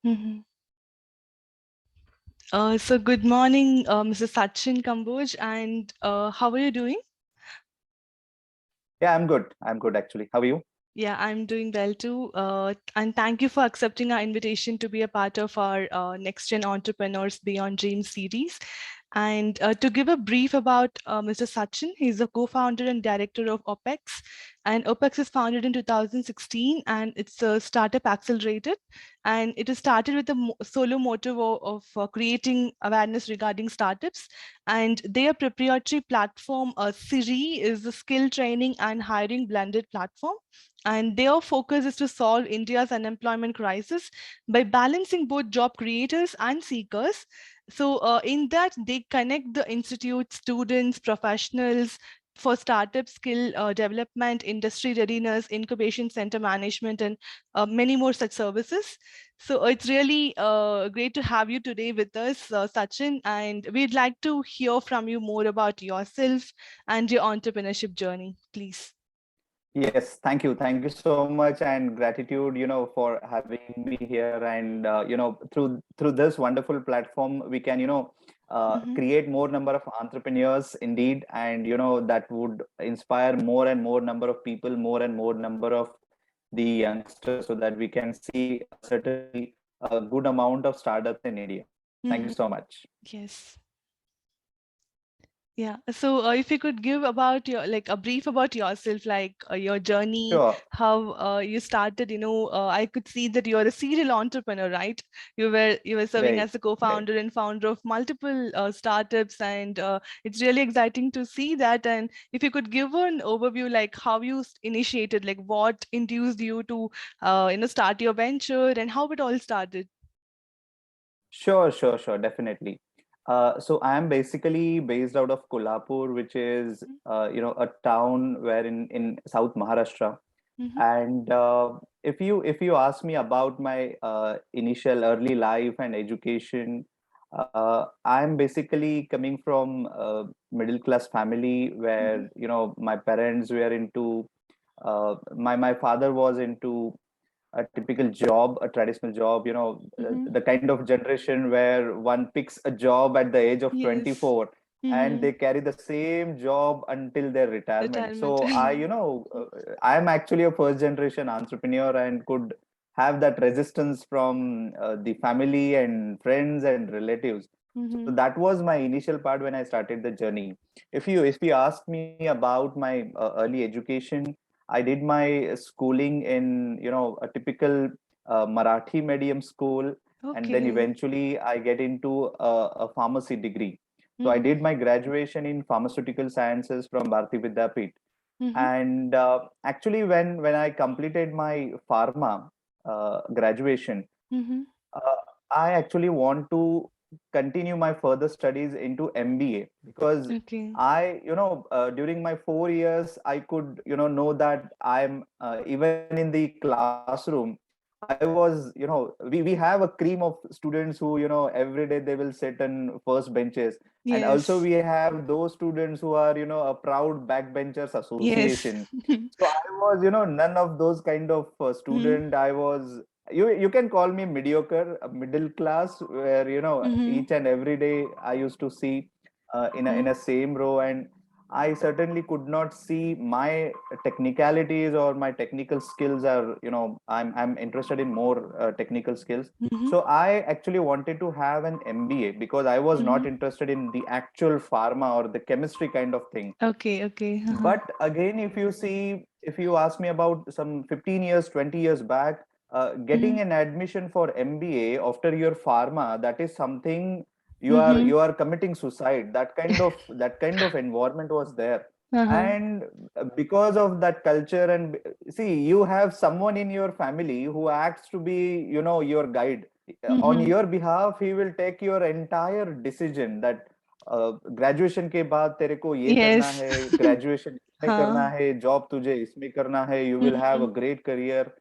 Mm-hmm. So good morning, Mr. Sachin Kumbhoje, and how are you doing? Yeah, I'm good. I'm good actually. How are you? Yeah, I'm doing well too. And thank you for accepting our invitation to be a part of our Next Gen Entrepreneurs Beyond Dreams series. And to give a brief about Mr. Sachin, he's the co-founder and director of OpEx. And OpEx is founded in 2016, and it's a startup accelerator. And it is started with the solo motive of creating awareness regarding startups. And their proprietary platform, CiREE, is the skill training and hiring blended platform, and their focus is to solve India's unemployment crisis by balancing both job creators and seekers. So, in that, they connect the institute, students, professionals for startup skill development, industry readiness, incubation center management, and many more such services. So, it's really great to have you today with us, Sachin, and we'd like to hear from you more about yourself and your entrepreneurship journey, please. Yes, thank you. Thank you so much and gratitude, for having me here. And through this wonderful platform, we can, Mm-hmm. create more number of entrepreneurs indeed, and that would inspire more and more number of people, more and more number of the youngsters, so that we can see certainly a good amount of startups in India. Thank you Mm-hmm. so much. Yes. Yeah. So if you could give about your like a brief about yourself, like your journey, Sure. how you started, I could see that you're a serial entrepreneur, right? You were serving Right. as a Right. co-founder and founder of multiple startups, and it's really exciting to see that. And if you could give an overview, like how you initiated, like what induced you to, start your venture and how it all started. Sure, sure, sure, definitely. So I am basically based out of Kolhapur, which is a town where in South Maharashtra. Mm-hmm. And if you ask me about my initial early life and education, I'm basically coming from a middle class family Mm-hmm. where my parents were into my father was into a typical job, a traditional job, Mm-hmm. the kind of generation where one picks a job at the age of Yes. 24 and Mm-hmm. they carry the same job until their retirement. Retirement. So I am actually a first generation entrepreneur and could have that resistance from the family and friends and relatives. So Mm-hmm. that was my initial part when I started the journey. If you ask me about my early education, I did my schooling in, a typical Marathi medium school, and then Okay. eventually I get into a pharmacy degree. So I Mm-hmm. did my graduation in pharmaceutical sciences from Bharati Vidyapeeth. Mm-hmm. And actually, when I completed my pharma graduation, Mm-hmm. uh, I actually want to continue my further studies into MBA because Okay. during my 4 years, I could, know that I'm even in the classroom. I was, we have a cream of students who, every day they will sit in first benches. And also Yes. we have those students who are, a proud backbenchers Yes. association. So I was, none of those kind of Mm-hmm. student. I was, you can call me mediocre, middle class, where Mm-hmm. each and every day I used to see in a same row, and I certainly could not see my technicalities or my technical skills are, I'm interested in more technical skills. Mm-hmm. So I actually wanted to have an MBA because I was Mm-hmm. not interested in the actual pharma or the chemistry kind of thing. Okay. Okay. Uh-huh. But again, if you ask me about some 15 years, 20 years back, Mm-hmm. getting an admission for MBA after your pharma, that is something you are Mm-hmm. you are committing suicide. That kind of environment was there. Uh-huh. And because of that culture, and see, you have someone in your family who acts to be, your guide. On Mm-hmm. your behalf, he will take your entire decision that graduation के बाद तेरे को ये करना Yes. है, graduation इसमें करना Huh. है, जॉब तुझे इसमें करना है, you will have a Mm-hmm. great career.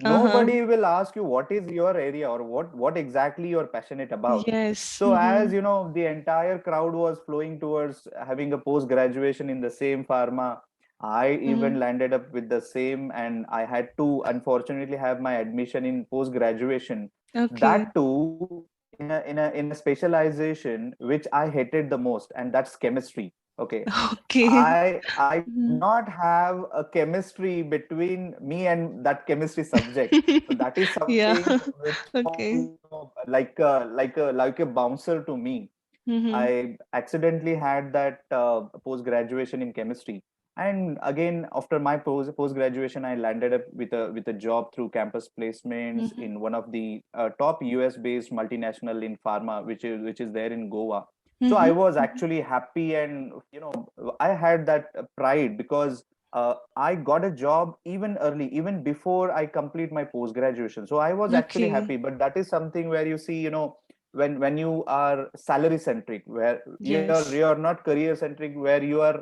Uh-huh. Nobody will ask you what is your area or what exactly you're passionate about. Yes. So Mm-hmm. as you know, the entire crowd was flowing towards having a post graduation in the same pharma. I Mm-hmm. even landed up with the same, and I had to unfortunately have my admission in post graduation. Okay. That too in a specialization which I hated the most, and that's chemistry. Okay. Okay. I could Mhm. not have a chemistry between me and that chemistry subject. So that is Yeah. something which was, Okay. like a bouncer to me. Mhm. I accidentally had that post graduation in chemistry, and again after my post graduation, I landed up with a job through campus placements Mhm. in one of the top US based multinational in pharma, which is there in Goa. So I Mhm. was Mhm. actually happy, and I had that pride because I got a job even early, even before I complete my post graduation. So I was actually Okay. happy. But that is something where you see, when you are salary centric, where you're Yes. you're not career centric, where you are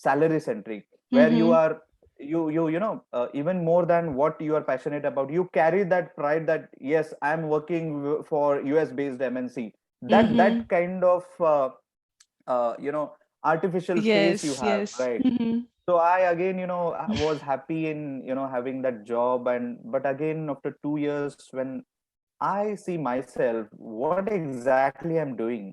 salary centric, where you Mhm. are even more than what you are passionate about, you carry that pride that yes, I'm working for US based MNC. That Mhm. kind of artificial face you Yes. have, Yes. right? Mhm. So I again, I was happy in having that job. And but again, after 2 years, when I see myself, what exactly I'm doing.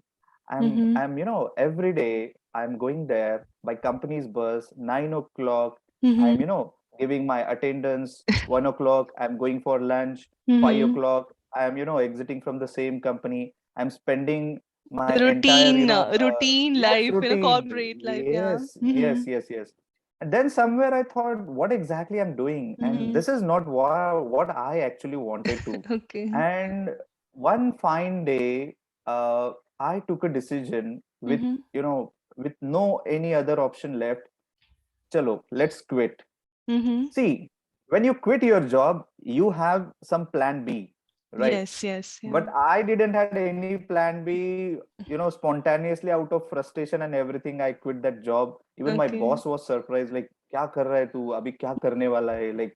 I'm Mhm. every day I'm going there by company's bus, 9 o'clock. I'm, Mhm. giving my attendance, 1 o'clock, I'm going for lunch, five Mhm. o'clock, I'm, exiting from the same company. I'm spending my The entire, routine yes, life in a routine. corporate life. Yeah. Yes, yes, Mhm. yes, yes. And then somewhere I thought, what exactly I'm doing? And Mhm. this is not what I actually wanted to. Okay. And one fine day, I took a decision with, Mhm. with no any other option left. Chalo, let's quit. Mhm. See, when you quit your job, you have some plan B, right? Yes. Yes. Yeah. But I didn't had any plan B, spontaneously out of frustration and everything, I quit that job. Even my Okay. boss was surprised, like, क्या कर रहा है तू अभी क्या करने वाला है? Like,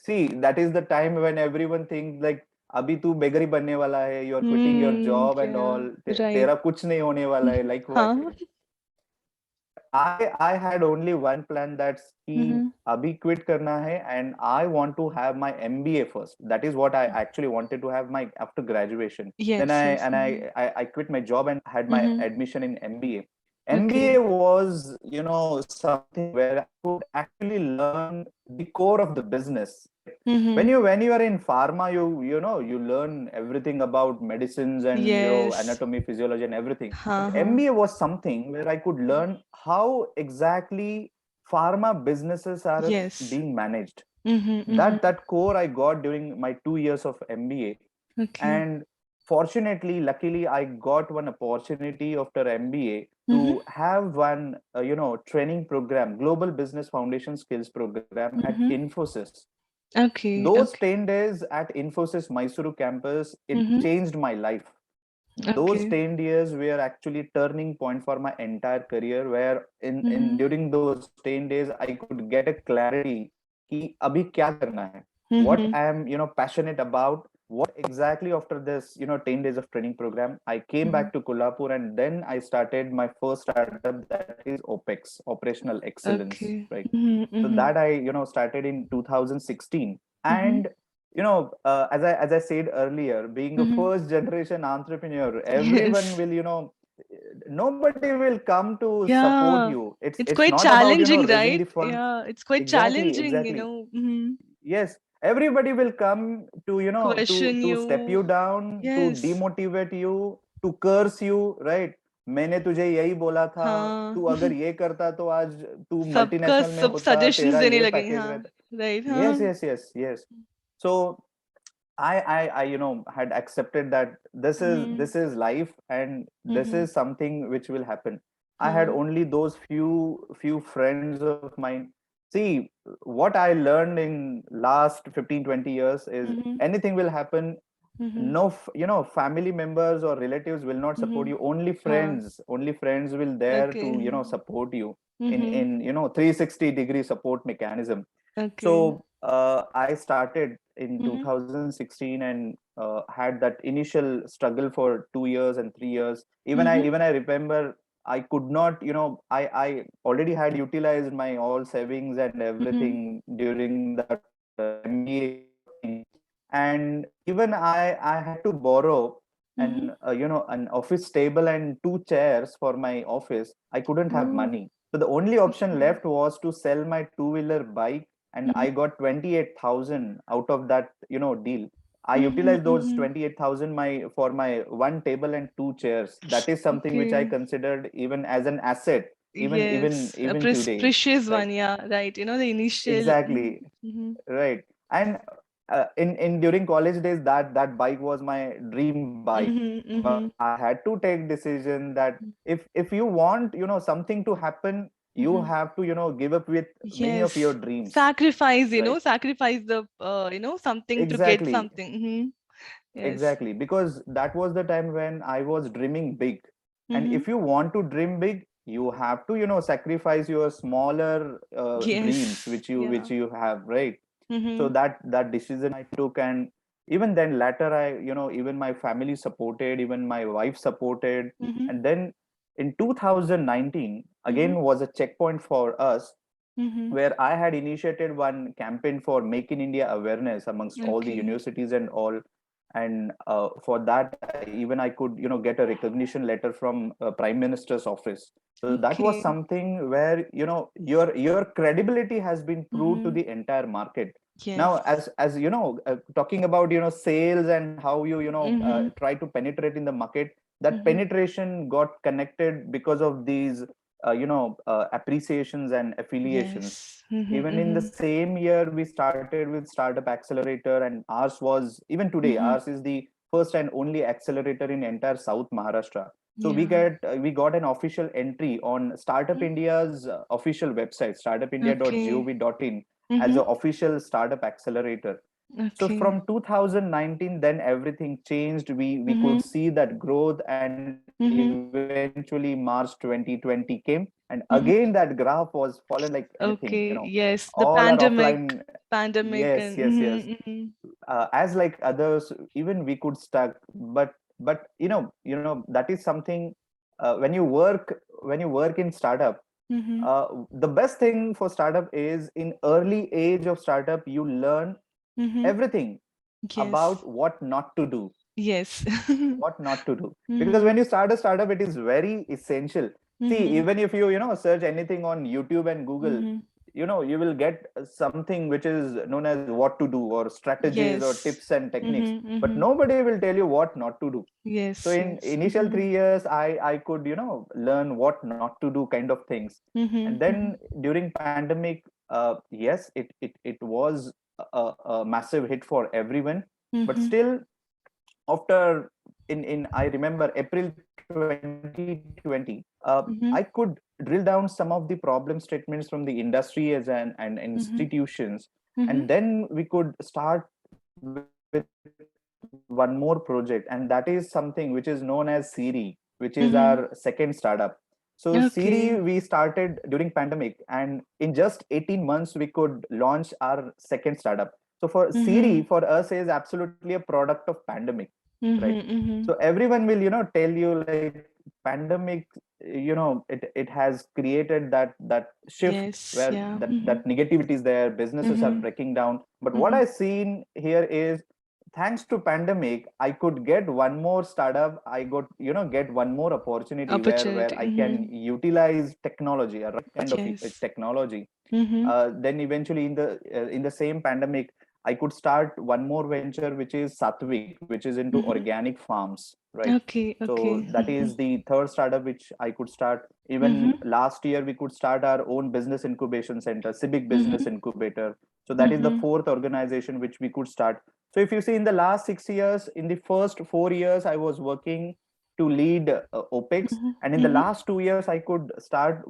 see, that is the time when everyone thinks like, अभी तू बेगरी बनने वाला है, you are quitting your Hmm. job and Yeah. all, Right. तेरा कुछ नहीं होने वाला है, likewise. Huh. But I had only one plan, that's कि Mhm. अभी quit करना है, and I want to have my MBA first. That is what I actually wanted to have my after graduation. Then Yes. I Yes. and Mhm. I quit my job and had my Mhm. admission in MBA. Okay. MBA was, something where I could actually learn the core of the business, right? When Mhm. you are in pharma, you learn everything about medicines and Yes. anatomy, physiology, and everything. But Uh-huh. MBA was something where I could learn how exactly pharma businesses are Yes. being managed. Mhm. That Mhm. that core I got during my 2 years of MBA. Okay. And fortunately, luckily, I got one opportunity after MBA Mhm. to have one training program, Global Business Foundation Skills Program at Mhm. Infosys. Okay. Those Okay. 10 days at Infosys Mysuru campus, it Mhm. changed my life. Those Okay. 10 years were actually turning point for my entire career, where in Mhm. during those 10 days I could get a clarity कि अभी क्या करना है, what Mhm. I am passionate about, what exactly. After this 10 days of training program, I came Mhm. back to Kolhapur, and then I started my first startup, that is OpEx, operational excellence, Okay. right? Mhm. So that Mhm. I started in 2016. Mhm. And as I said earlier, being a Mhm. first generation entrepreneur, everyone Yes. will, nobody will come to support Yeah. you. it's It's it's quite not about challenging, raising right? the fund. Yeah. It's quite Exactly, challenging, exactly. Mhm. Yes, everybody will come to Question to step you. you down, to Yes. demotivate you, to curse you, right? मैंने तुझे यही बोला था, हाँ. तू अगर ये करता तो आज तू सबका मल्टीनेशनल में सब होता, सजेशंस तेरा देने ये लगे, पैकेज हाँ. रहता. राइट. हाँ. Yes, yes, yes, yes. So I had accepted that this is Mhm. this is life, and this Mhm. is something which will happen. I had हाँ. only those few friends of mine. See, what I learned in last 15-20 years is Mhm. anything will happen. Mhm. No, family members or relatives will not support Mhm. you. Only हाँ. friends will there to Okay. support you Mhm. in 360-degree support mechanism. Okay. So I started in Mhm. 2016, and had that initial struggle for 2 years and 3 years. Even I Mhm. even I remember I could not, I already had utilized my all savings and Mhm. everything during that MBA thing. and even I had to borrow Mm-hmm. an office table and two chairs for my office. I couldn't have Oh, money, so the only option okay. left was to sell my two-wheeler bike, and Mm-hmm. I got 28,000 out of that deal. I Mm-hmm. utilized those Mm-hmm. 28,000 for my one table and two chairs. That is something which I Okay. considered even as an asset, Yes, a even today, precious right? one. Yeah, right. The initial. Exactly. Mm-hmm. Right. And in during college days, that bike was my dream bike. Mm-hmm. But Mm-hmm. I had to take decision that if you want, something to happen, you Mm-hmm. have to, give up with many of your Yes, dreams. sacrifice. Right. Sacrifice the something to get Exactly. something. Mm-hmm. Yes. Exactly. Because that was the time when I was dreaming big. And Mm-hmm. if you want to dream big, you have to, sacrifice your smaller dreams Yes. which Yeah. you have, right? So Mm-hmm. that decision I took, and even then later I even my family supported, even my wife supported. Mm-hmm. And then in 2019 Mm-hmm. again was a checkpoint for us, Mm-hmm. where I had initiated one campaign for Make in India awareness amongst all the Okay. universities and all. And for that, even I could, get a recognition letter from Prime Minister's office. So that was Okay. something where, your credibility has been proved to Mm-hmm. the entire market. Now, Yes. as talking about sales and how you Mm-hmm. try to penetrate in the market, that Mm-hmm. penetration got connected because of these appreciations and affiliations. Yes. Mm-hmm. Even in the Mm-hmm. same year we started with Startup Accelerator, and ours was, even today, Mm-hmm. ours is the first and only accelerator in entire South Maharashtra. So Yeah. we got an official entry on Startup Mm. India's official website, Okay. startupindia.gov.in, as Mm-hmm. an official startup accelerator. So Okay. from 2019, then everything changed. We Mm-hmm. could see that growth, and eventually Mm-hmm. March 2020 came, and again that graph Mm-hmm. was fallen like anything. Okay. All Yes. our The offline. pandemic, Yes, yes, and yes. mm-hmm. As like others, even we could stuck. But that is something. When you work in startup, Mm-hmm. the best thing for startup is, in early age of startup you learn Mm-hmm. everything Yes. about what not to do. Yes. What not to do. Because Mm-hmm. when you start a startup, it is very essential. See, Mm-hmm. even if you search anything on YouTube and Google, Mm-hmm. you will get something which is known as what to do, or strategies, or Yes. tips and techniques, Mm-hmm. but Mm-hmm. nobody will tell you what not to do. So Yes. in Yes. initial Mm-hmm. 3 years, I could learn what not to do, kind of things. Mm-hmm. And then during pandemic, yes, it was a massive hit for everyone. But Mm-hmm. still, after, in I remember April 2020, I Mm-hmm. could drill down some of the problem statements from the industry and Mm-hmm. institutions. Mm-hmm. And then we could start with one more project, and that is something which is known as CiREE, which is our second Mm-hmm. startup. So CiREE we Okay. started during pandemic, and in just 18 months we could launch our second startup. So for Mm-hmm. CiREE, for us, is absolutely a product of pandemic, right? Mm-hmm. Mm-hmm. So everyone will tell you like, pandemic, it has created that shift Yes. where Yeah. Mm-hmm. that negativity is there, businesses are Mm-hmm. breaking down. But what Mm-hmm. I seen here is, thanks to pandemic, I could get one more startup. I got get one more opportunity where Opportunity. I can Mm-hmm. utilize technology, a right kind of Yes. technology. Mm-hmm. Then eventually in the same pandemic, I could start one more venture, which is Satvik, which is into Mm-hmm. organic farms, right? Okay. So Okay. that is the third startup which I could start. Even Mm-hmm. last year, we could start our own business incubation center, Civic Business Mm-hmm. Incubator. So that is the Mm-hmm. fourth organization which we could start. So if you see, in the last 6 years, in the first 4 years, I was working to lead OpEx, Mm-hmm. and in the Mm-hmm. last 2 years, I could start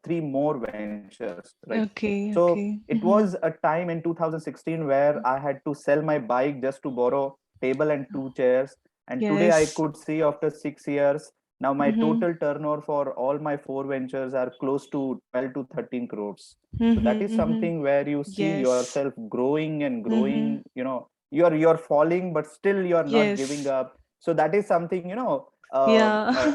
three more ventures, right? Okay. So Okay. it was Mm-hmm. a time in 2016 where I had to sell my bike just to borrow table and two chairs. And today I Yes. could see, after 6 years, now my Mm-hmm. total turnover for all my four ventures are close to 12 to 13 crores. So that Mm-hmm. is Mm-hmm. something where you see Yes. yourself growing and Mm-hmm. growing. You're falling, but still you're not giving Yes. up. So that is something, Yeah.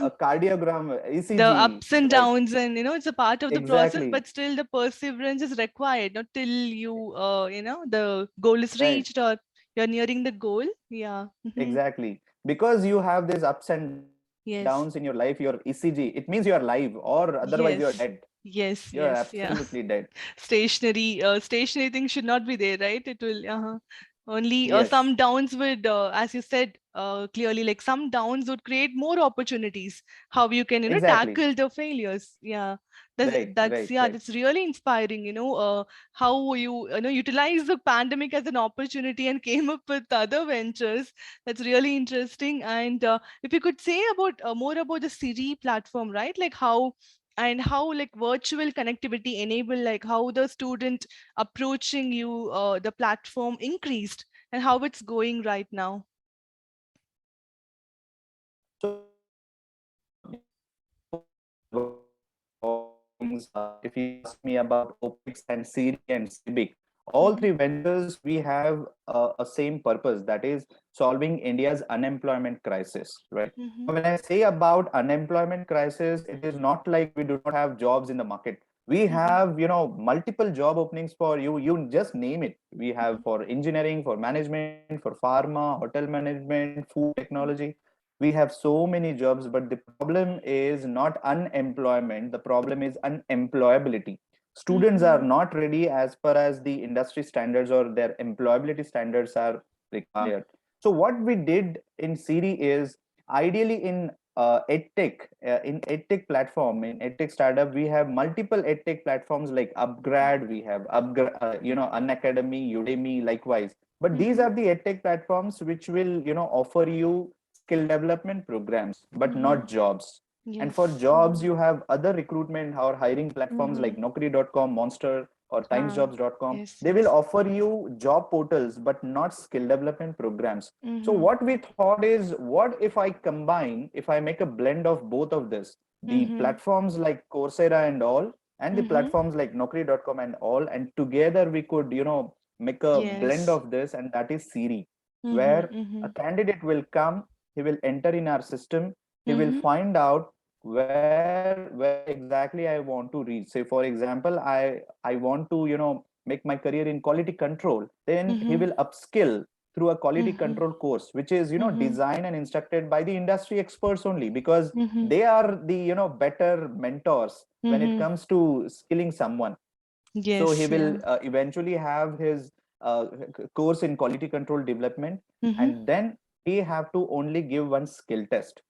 a cardiogram, The ECG, ups and right? downs, and it's a part of the process, Exactly. but still the perseverance is required, not till you the goal is Right. reached, or you're nearing the goal. Yeah. Mhm. Exactly. Because you have these ups and downs in your life, Yes. your ECG, it means you are alive, or otherwise you are dead. Yes. You Yes. are Yes. absolutely Yeah. dead. Stationary thing should not be there, right? It will only Yes, some downs would, as you said clearly, like some downs would create more opportunities, how you can exactly. tackle the failures. Yeah, that's Right, that's right, yeah, right. that's really inspiring. How you utilize the pandemic as an opportunity and came up with other ventures. That's really interesting. And if you could say about more about the CiREE platform, right? Like how like virtual connectivity enable, like how the student approaching you the platform increased, and how it's going right now. So, if you ask me about OpEx and CiREE and CIBIC, all Mm-hmm. three ventures, we have a same purpose, that is solving India's unemployment crisis, right? Mm-hmm. Now, when I say about unemployment crisis, it is not like we do not have jobs in the market. We Mm-hmm. have, multiple job openings for you. You just name it. We have for engineering, for management, for pharma, hotel management, food technology. We have so many jobs, but the problem is not unemployment, the problem is unemployability. Students are Mm-hmm. not ready as per as the industry standards or their employability standards are required. So what we did in CiREE is, ideally in edtech platform, in edtech startup, we have multiple edtech platforms like Upgrad, we have Unacademy, Udemy, likewise. But these Mm-hmm. are the edtech platforms which will offer you skill development programs, but Mm-hmm. not jobs. And for Yes. jobs, Mm-hmm. you have other recruitment or hiring platforms Mm-hmm. like Naukri.com, Monster, or Ah, timesjobs.com. yes, They will yes. offer you job portals, but not skill development programs. So Mm-hmm. what we thought is, what if I combine, if I make a blend of both of this, the Mm-hmm. platforms like Coursera and all, and the Mm-hmm. platforms like Naukri.com and all, and together we could, make a blend Yes. of this, and that is CiREE, Mm-hmm. where a Mm-hmm. candidate will come, he will enter in our system, he will Mm-hmm. find out where exactly I want to reach. Say for example, I want to make my career in quality control, then he Mm-hmm. will upskill through a quality Mm-hmm. control course, which is Mm-hmm. designed and instructed by the industry experts only, because Mm-hmm. they are the better mentors when it Mm-hmm. comes to skilling someone. So he Yes, will yeah. eventually have his course in quality control development, Mm-hmm. and then he have to only give one skill test.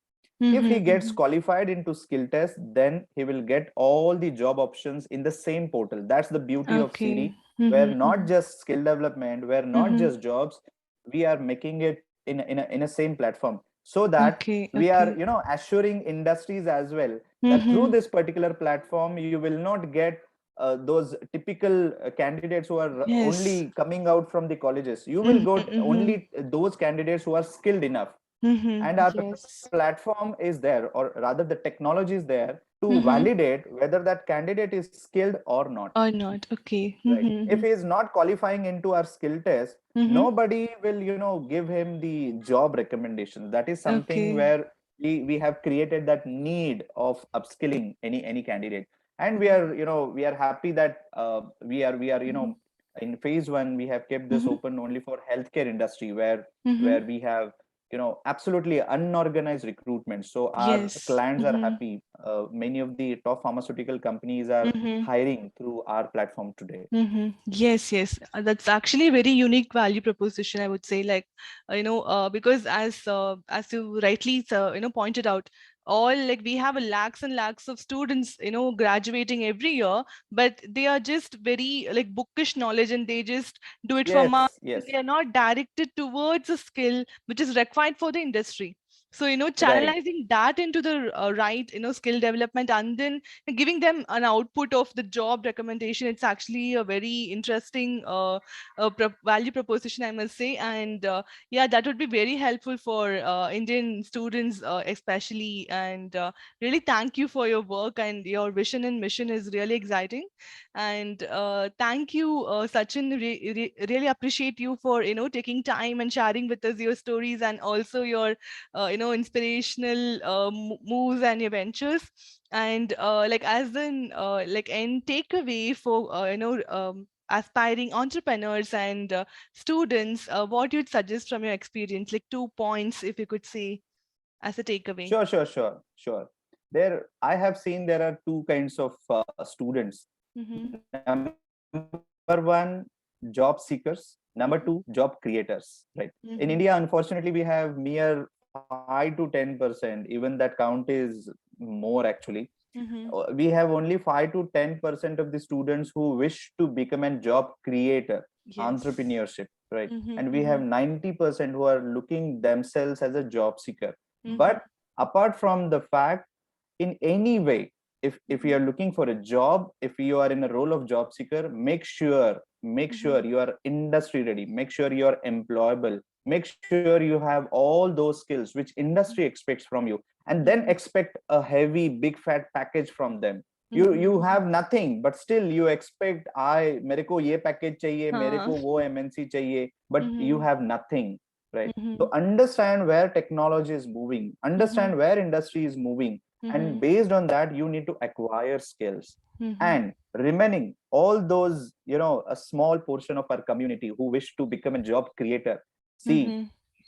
If he Mm-hmm. gets Mm-hmm. qualified into skill test, then he will get all the job options in the same portal. That's the beauty of Okay. CiREE, where Mm-hmm. not Mm-hmm. just skill development, where not Mm-hmm. just jobs, we are making it in a same platform, so that Okay. we are Okay. assuring industries as well that through Mm-hmm. this particular platform you will not get those typical candidates who are Yes. only coming out from the colleges. You will Mm-hmm. get Mm-hmm. only those candidates who are skilled enough, Mm-hmm. and our Yes. platform is there, or rather the technology is there to Mm-hmm. validate whether that candidate is skilled or not. Or not. Okay. Right, if Mm-hmm. he is not qualifying into our skill test, Mm-hmm. nobody will give him the job recommendations. That is something Okay. where we have created that need of upskilling any candidate. And we are happy that we are Mm-hmm. in phase 1 we have kept this Mm-hmm. open only for healthcare industry, where Mm-hmm. we have absolutely unorganized recruitment, so our Yes. clients are Mm-hmm. happy. Many of the top pharmaceutical companies are Mm-hmm. hiring through our platform today. Mm-hmm. Yes, yes. That's actually a very unique value proposition, I would say. Like, because as you rightly pointed out, all like we have a lakhs and lakhs of students, graduating every year, but they are just very like bookish knowledge, and they just do it for marks. Yes, yes, They are not directed towards a skill which is required for the industry. So, right. channelizing that into the right, skill development, and then giving them an output of the job recommendation. It's actually a very interesting value proposition, I must say. And yeah, that would be very helpful for Indian students especially. And really thank you for your work, and your vision and mission is really exciting. And thank you, Sachin. Really appreciate you for taking time and sharing with us your stories, and also your inspirational moves and your ventures. And like as an like end takeaway for aspiring entrepreneurs and students, what you'd suggest from your experience, like 2 points, if you could say as a takeaway. Sure. There, I have seen there are two kinds of students. Mm-hmm. Number one, job seekers. Number two, job creators. Right. In India, Mm-hmm. unfortunately, we have mere 5 to 10%. Even that count is more actually. Mm-hmm. We have only 5 to 10% of the students who wish to become a job creator, Yes. entrepreneurship, right? Mm-hmm. And we have Mm-hmm. 90% who are looking themselves as a job seeker. Mm-hmm. But apart from the fact, in any way, if you Mm-hmm. are looking for a job, if you are in a role of job seeker, make sure you are industry ready, make sure you are employable, make sure you have all those skills which industry expects from you, and then Mm-hmm. expect a heavy big fat package from them. You Mm-hmm. have nothing, but still you expect, I मेरे को ये package चाहिए, मेरे Huh. को वो MNC चाहिए, but you Mm-hmm. have nothing, right? Mm-hmm. So understand where technology is moving, Mm-hmm. understand where industry is moving, and Mm-hmm. based on that you need to acquire skills. Mm-hmm. And remaining all those, a small portion of our community who wish to become a job creator, see, Mm-hmm.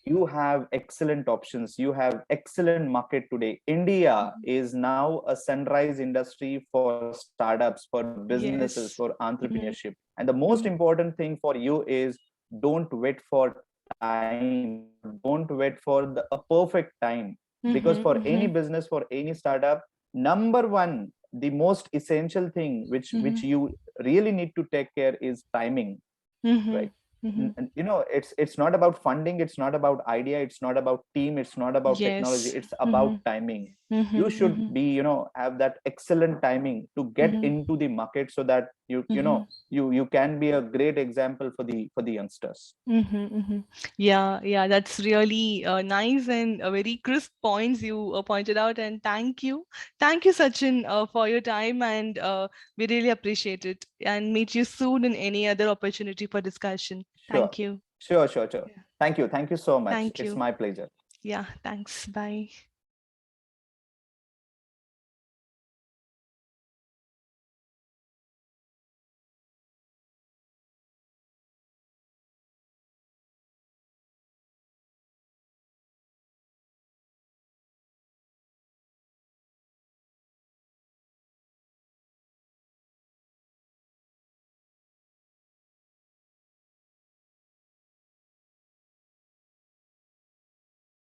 you have excellent options, you have excellent market today. India Mm-hmm. is now a sunrise industry for startups, for businesses, for Yes. entrepreneurship. Mm-hmm. And the most Mm-hmm. important thing for you is, don't wait for time, or don't wait for a perfect time. Because for any Mm-hmm. business, for Mm-hmm. any startup, number one, the most essential thing which Mm-hmm. you really need to take care is timing, right? Mm-hmm. Mm-hmm. It's not about funding, it's not about idea, it's not about team, it's not about technology, Yes. it's Mm-hmm. about timing. You Mm-hmm. should Mm-hmm. be, have that excellent timing to get Mm-hmm. into the market, so that Mm-hmm. you can be a great example for the youngsters. Mm-hmm, mm-hmm. Yeah, yeah, that's really nice and very crisp points you pointed out. And thank you, Sachin, for your time, and we really appreciate it. And meet you soon in any other opportunity for discussion. Sure, Thank you. sure. Yeah. Thank you so much, Thank it's you. my pleasure. Yeah, thanks. Bye.